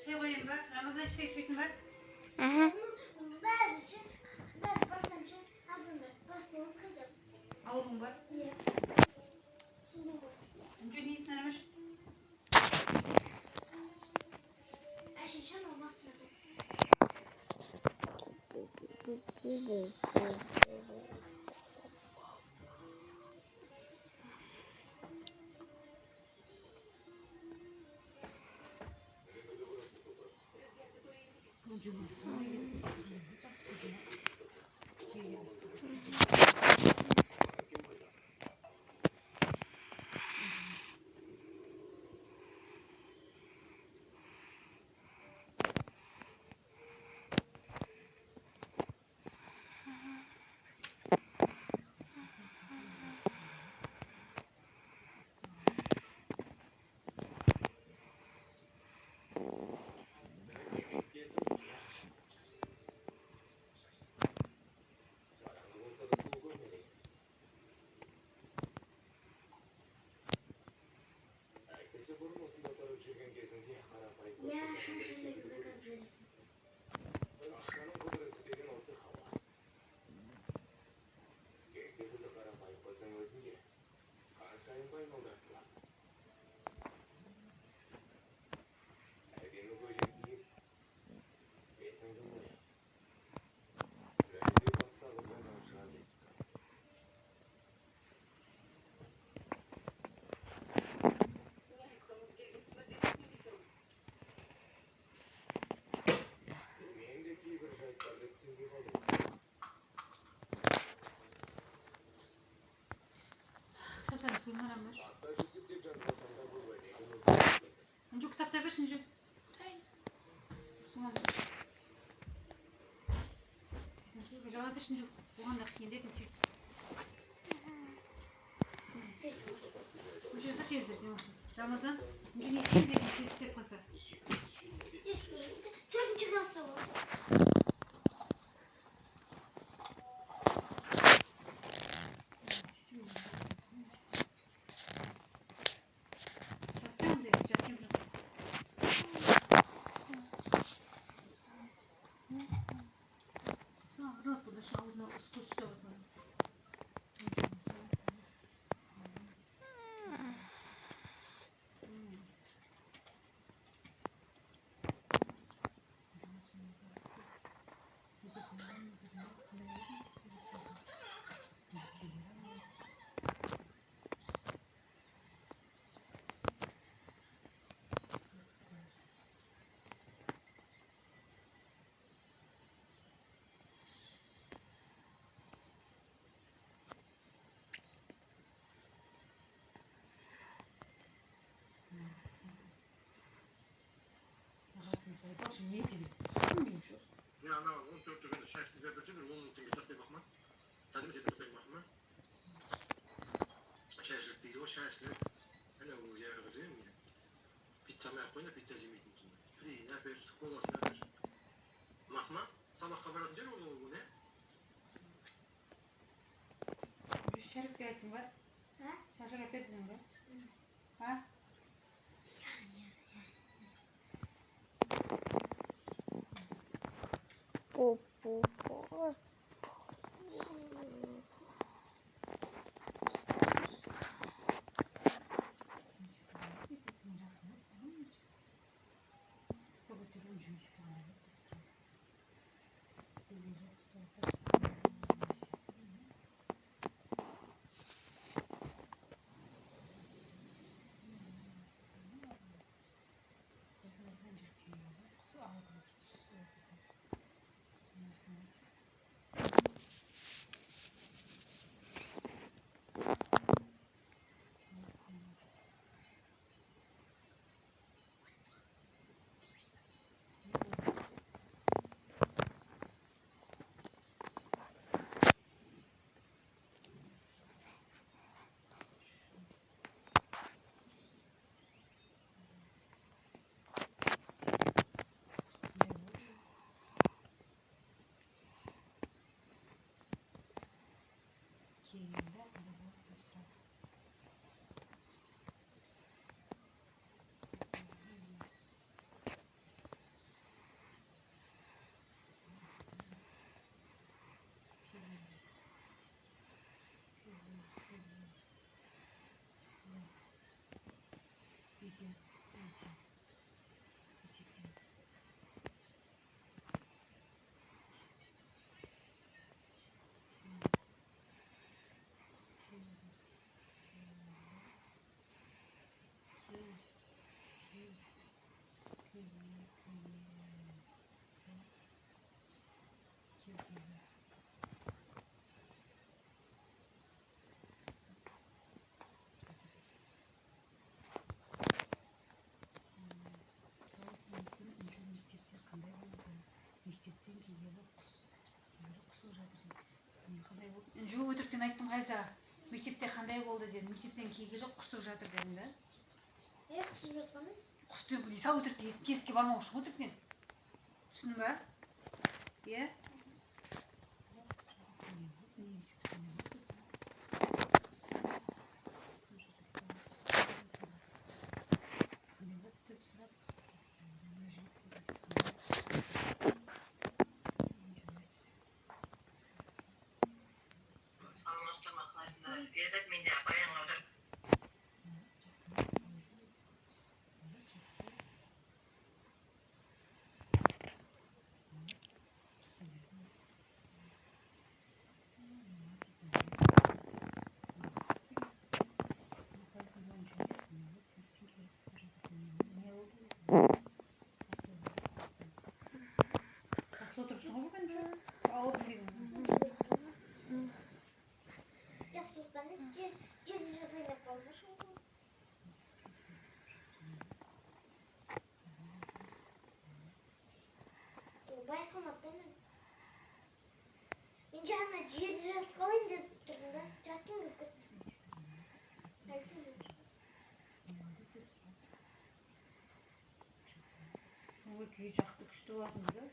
Şey koyayım bak. Ramazan işte içmesin bak. Aha. Ver bir şey. Ver basam şey. Hazırda. Basıyoruz kızım. Avrum var. Niye? Şunu bu. Önce iyisin aramış. Ayşe şunu bastır. Ya şunu şöyle güzel kız verirsin. Katarım bunlar aramış. Önce kitapta ver şimdi. Tamam. Cevap ver şimdi. Bu anda kendi etmişiz. Bu çocukta şey yapacağım. Ramazan. Önce ne isteyecek? Kesin yapmasa. Tüm çıkası var. Çatacağım da yapacağım. Tamam, rahat burada. Şu ağzına uskuçta bakalım. mesela. Bak şimdi ne gibi? Bilmiyormuş o. Ne anlamadım. 14 tane şaşkın zerbeçi bir 10 tane tasayı bakma. Tadım edip tasayı bakma. Şaşkın değil o şaşkın. Hani o yargı değil mi? Pizza mı yapmayın da pizza yemeğin içinde. Free, nefes, kolas, nefes. Bakma. Sabah kabarat değil o bu ne? Bir şerif geldim var. Ha? Şaşa getirdim mi? Ha? Жуу өтіріктен айттым Ғайса. Мектепте қандай болды дедім. Мектептен келгелі құсып жатыр дедім да. Құсып жатқаныз? Құсты сал өтірікке тестке бармаушы өтіріктен. Түсіндің ба? Иә? Bezak mende bayan odur. Oturursun mu bugün? Ağır bir gün. Жақсылықтан жезі жатайын қалды. Байқамады мен. Мен жаңа жерді жатқалайын деп тұрдым да, жаттым деп кеттім. Өте жақсы күшті болатын да.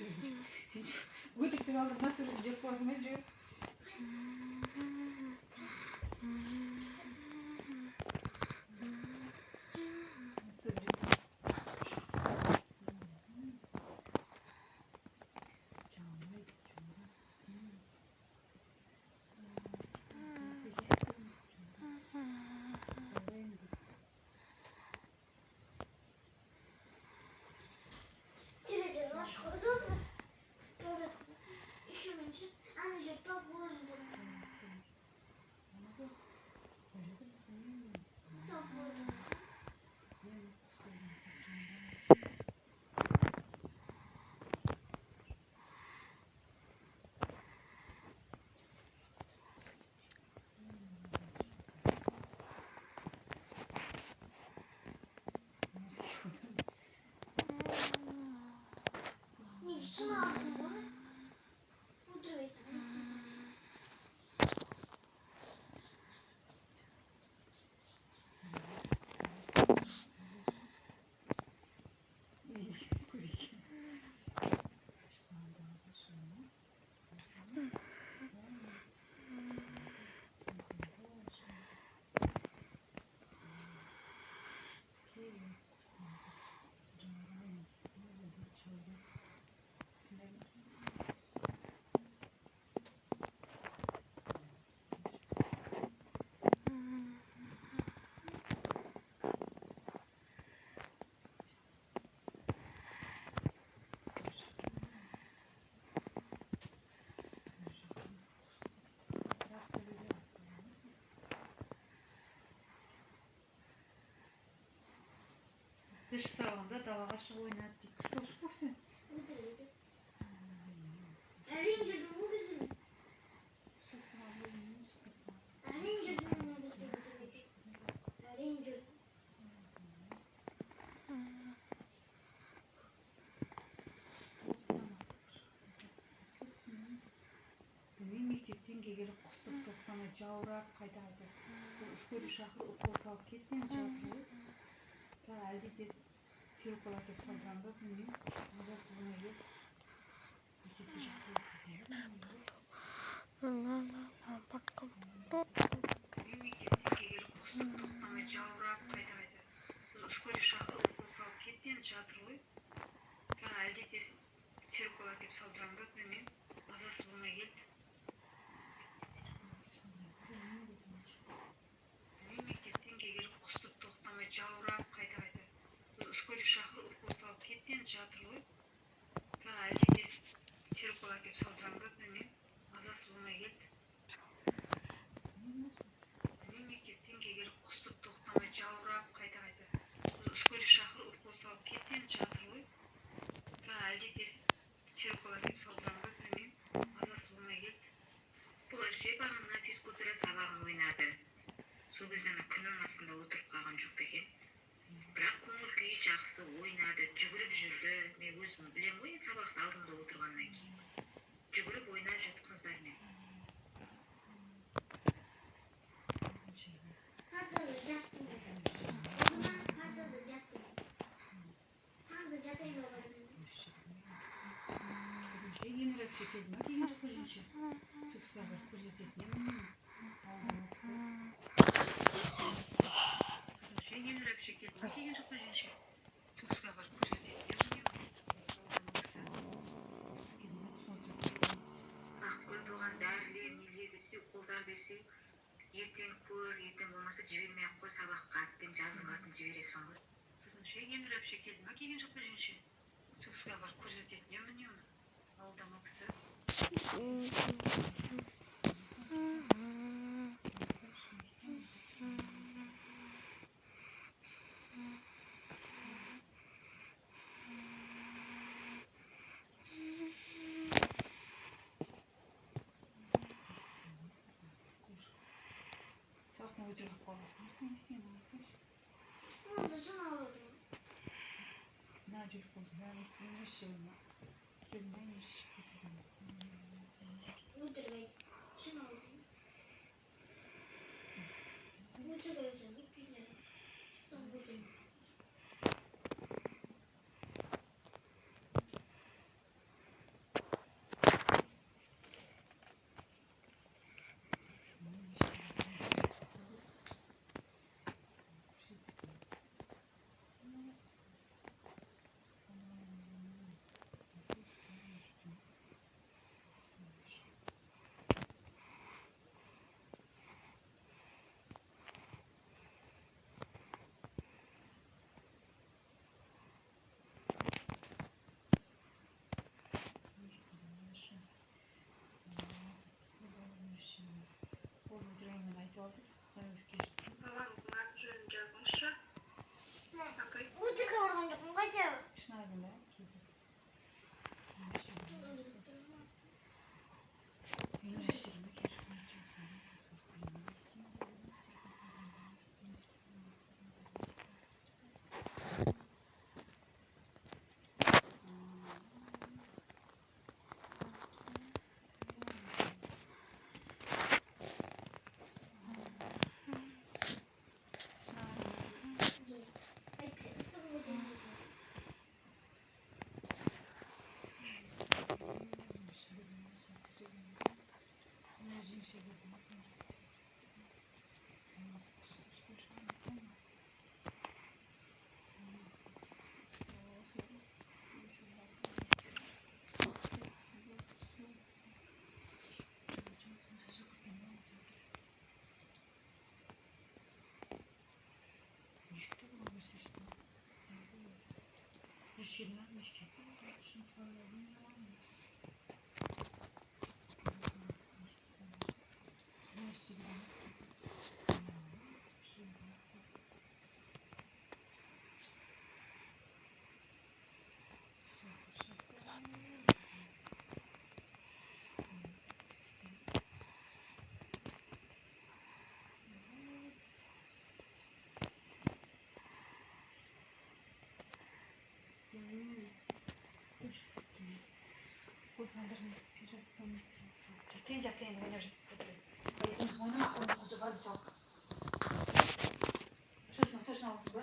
Өтіктің алдында сурет жоқ болсын мен жүр. Geleceğin aşkı ödeme. Devlet kızı. İşim için annecek top bulacağım. Top bulacağım. Ne işin aldın bunu? Oturuyorsun. Dış sağında dalağa шығып ойнады дейді. Күшті болсын. Oturuyorsun. Arayınca bu bizim. Arayınca bizim ne götürüyor? Arayınca. Мен мектептен келгелі құсып тоқтамай жаурап қайтады. Скорый шақырып укол салып кеткен жатыр ғой. Әлде тез сироп деп салдырам ба білмеймін. Мазасы болмай келді. Мектепте жақсы өткізеді. Мен мектептен келгелі құсып тоқтамай жаурап қайтады. Скорый шақырып укол салып кеткен жатыр ғой. Әлде тез сироп деп салдырам ба білмеймін. Мазасы болмай келді. Мен мектептен келгелі құсып тоқтамай жаурап қайтады. Скорый шақырып укол салып кеткен жатыр ғой. Әлде тез сироп деп салдырам ба білмеймін. Мазасы болмай келді. Мен мектептен келгелі құсып тоқтамай жаурап қайтады. Скорый шақырып укол салып кеткен жатыр ғой. Әлде тез сироп деп салдырам ба білмеймін. Мазасы болмай келді. Бұл әсия бағана физкультура сабағын ойнады. Сол кезде күннің астында отырып қалған жоқ па екен. Бірақ көңіл күйі жақсы, ойнады, жүгіріп жүрді. Мен өзім білем ғой, сабақты алдымда отырғаннан кейін. Жүгіріп ойнап жүрді қыздармен. Kartada yattım. O zaman kartada yattım. Tam da yatayım babanın. Еңіреп шекеді ма деген жоқ өзінше. Сүкіске бір көрсететін емін. Еңіреп шекеді ма деген жоқ өзінше. Сүкіске бір көрсететін емін. Ақгүл бұған дәрілер, нелер берсе, қолдар берсе, ертең көр, ертең болмаса жібермей-ақ қой сабаққа, әттең жаздың қасын жібересің ғой. Еңіреп шекеді ма деген жоқ өзінше. Сүкіске бір көрсететін емін. Ауылдан ол кісі. Саусына өтіріп қаласың. Не істейін олсың? Onu da can avradım. Ne çocuk oldu? Ben istediğim şey olma. Kendimden yaşayıp geçirdim. Oturuyor. Can avradım. Oturuyorsun. Hep günleri. İstanbul'dayım. Hayır geçti. Babanızın adı jönünü yazmışsa. Ne? Apay. Bu tekrar oradan yapın. Kaçıyor. Şunlardan da kedi. Жатын ойнаж үзсэн. Баян мөн ахын хожигод зог. Точно авах ба.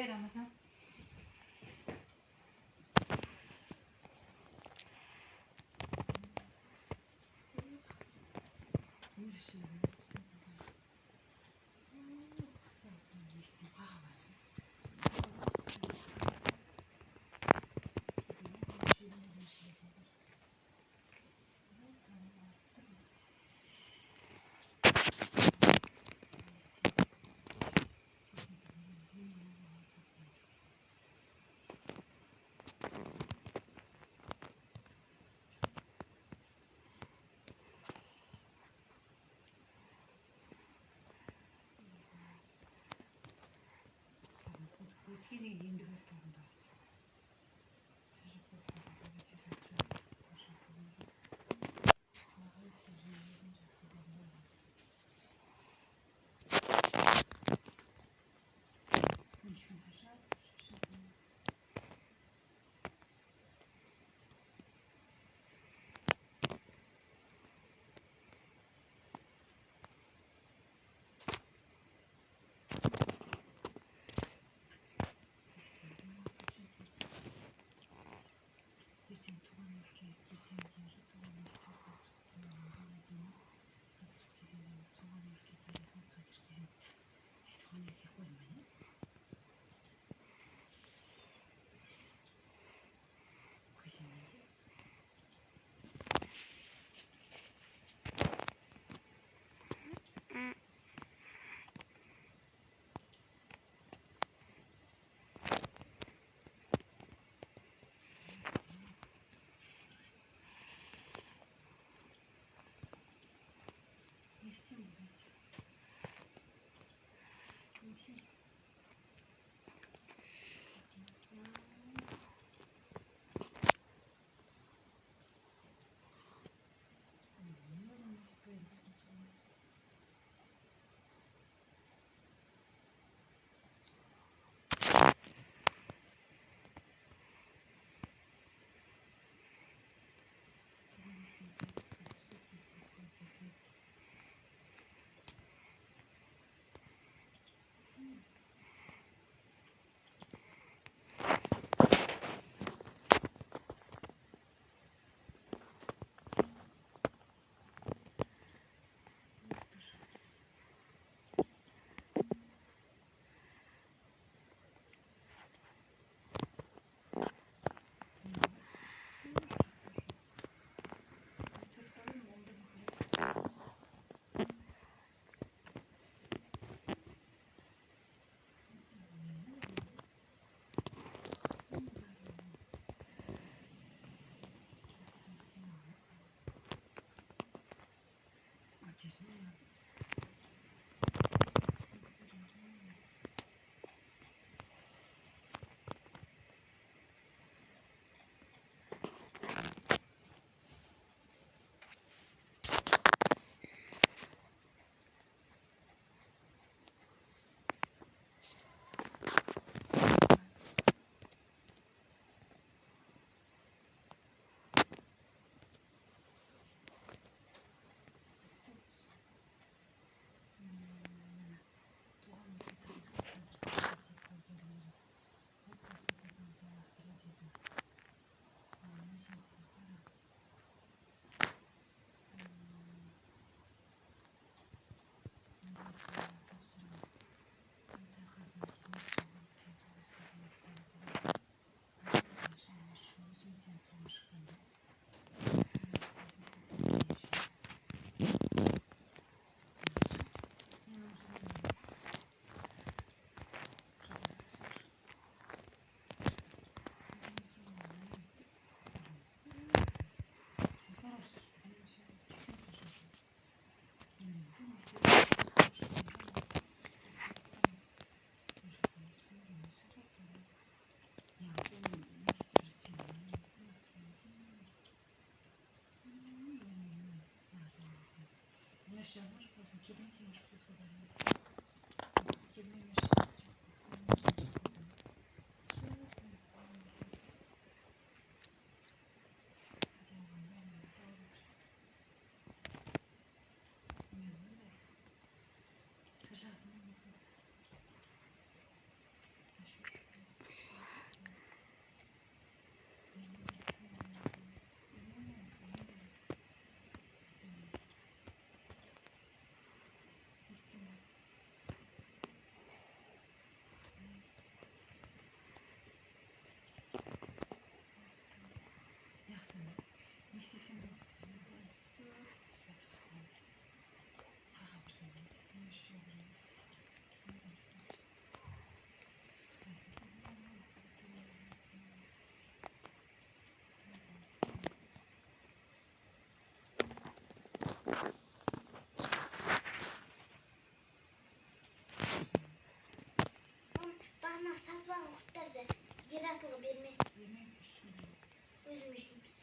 Ramazan. Canlar olsun. Kelin keyin çıkıyorsa da. Kelin yaşayacak. Bana satmam kurtardı. Yer asılı verme. Yemek pişirdim. Özüm işimiz.